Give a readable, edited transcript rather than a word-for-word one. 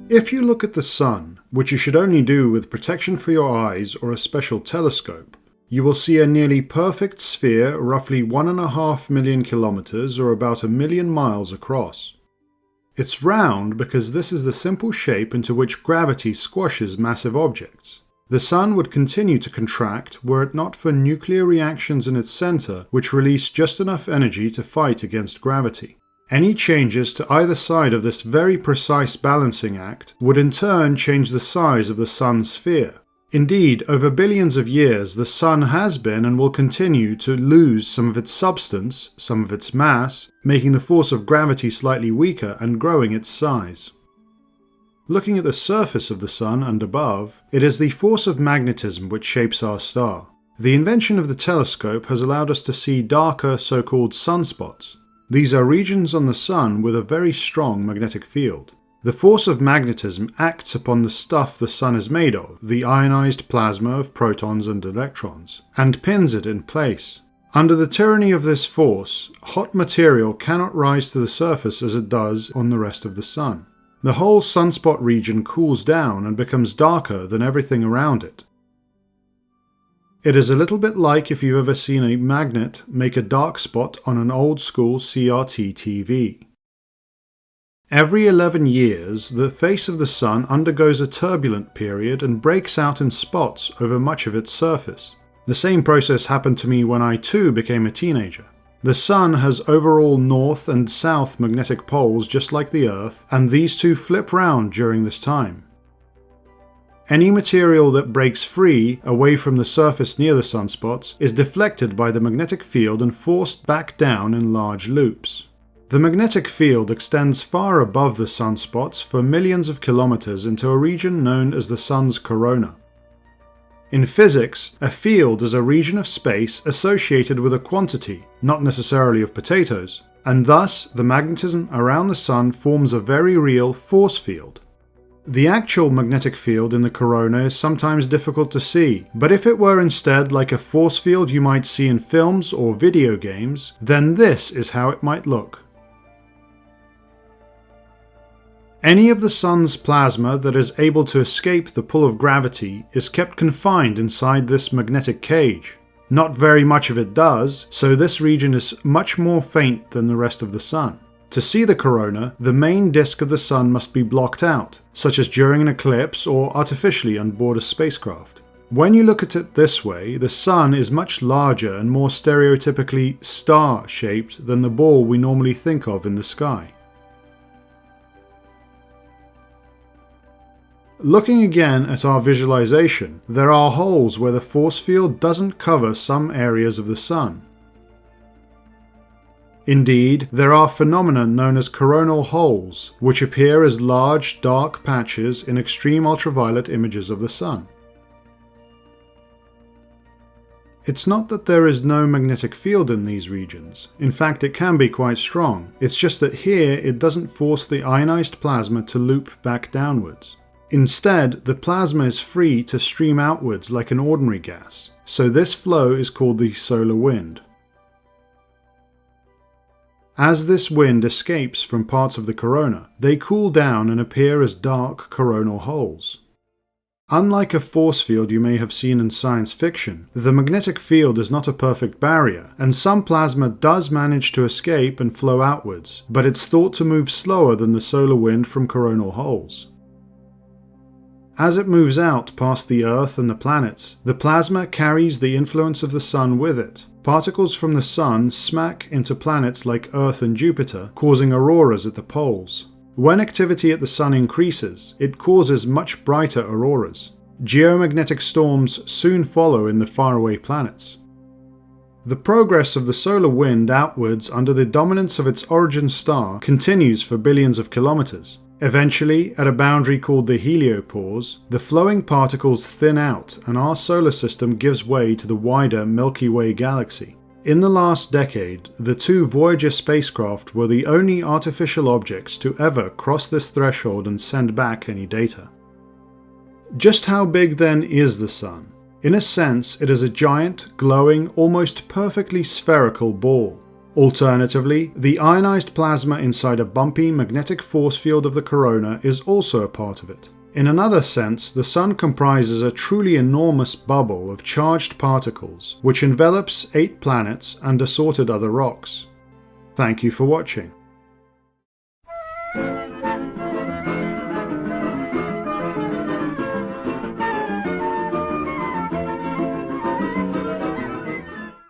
If you look at the Sun, which you should only do with protection for your eyes or a special telescope, you will see a nearly perfect sphere roughly 1.5 million kilometers or about 1 million miles across. It's round because this is the simple shape into which gravity squashes massive objects. The Sun would continue to contract were it not for nuclear reactions in its center which release just enough energy to fight against gravity. Any changes to either side of this very precise balancing act would in turn change the size of the Sun's sphere. Indeed, over billions of years, the Sun has been and will continue to lose some of its substance, some of its mass, making the force of gravity slightly weaker and growing its size. Looking at the surface of the Sun and above, it is the force of magnetism which shapes our star. The invention of the telescope has allowed us to see darker so-called sunspots. These are regions on the Sun with a very strong magnetic field. The force of magnetism acts upon the stuff the Sun is made of, the ionized plasma of protons and electrons, and pins it in place. Under the tyranny of this force, hot material cannot rise to the surface as it does on the rest of the Sun. The whole sunspot region cools down and becomes darker than everything around it. It is a little bit like if you've ever seen a magnet make a dark spot on an old school CRT TV. Every 11 years, the face of the Sun undergoes a turbulent period and breaks out in spots over much of its surface. The same process happened to me when I too became a teenager. The Sun has overall north and south magnetic poles just like the Earth, and these two flip round during this time. Any material that breaks free away from the surface near the sunspots is deflected by the magnetic field and forced back down in large loops. The magnetic field extends far above the sunspots for millions of kilometers into a region known as the Sun's corona. In physics, a field is a region of space associated with a quantity, not necessarily of potatoes, and thus the magnetism around the Sun forms a very real force field. The actual magnetic field in the corona is sometimes difficult to see, but if it were instead like a force field you might see in films or video games, then this is how it might look. Any of the Sun's plasma that is able to escape the pull of gravity is kept confined inside this magnetic cage. Not very much of it does, so this region is much more faint than the rest of the Sun. To see the corona, the main disk of the Sun must be blocked out, such as during an eclipse or artificially on board a spacecraft. When you look at it this way, the Sun is much larger and more stereotypically star-shaped than the ball we normally think of in the sky. Looking again at our visualization, there are holes where the force field doesn't cover some areas of the Sun. Indeed, there are phenomena known as coronal holes, which appear as large, dark patches in extreme ultraviolet images of the Sun. It's not that there is no magnetic field in these regions. In fact, it can be quite strong. It's just that here it doesn't force the ionized plasma to loop back downwards. Instead, the plasma is free to stream outwards like an ordinary gas, so this flow is called the solar wind. As this wind escapes from parts of the corona, they cool down and appear as dark coronal holes. Unlike a force field you may have seen in science fiction, the magnetic field is not a perfect barrier, and some plasma does manage to escape and flow outwards, but it's thought to move slower than the solar wind from coronal holes. As it moves out past the Earth and the planets, the plasma carries the influence of the Sun with it. Particles from the Sun smack into planets like Earth and Jupiter, causing auroras at the poles. When activity at the Sun increases, it causes much brighter auroras. Geomagnetic storms soon follow in the faraway planets. The progress of the solar wind outwards under the dominance of its origin star continues for billions of kilometers. Eventually, at a boundary called the heliopause, the flowing particles thin out and our solar system gives way to the wider Milky Way galaxy. In the last decade, the two Voyager spacecraft were the only artificial objects to ever cross this threshold and send back any data. Just how big then is the Sun? In a sense, it is a giant, glowing, almost perfectly spherical ball. Alternatively, the ionized plasma inside a bumpy magnetic force field of the corona is also a part of it. In another sense, the Sun comprises a truly enormous bubble of charged particles, which envelops 8 planets and assorted other rocks. Thank you for watching.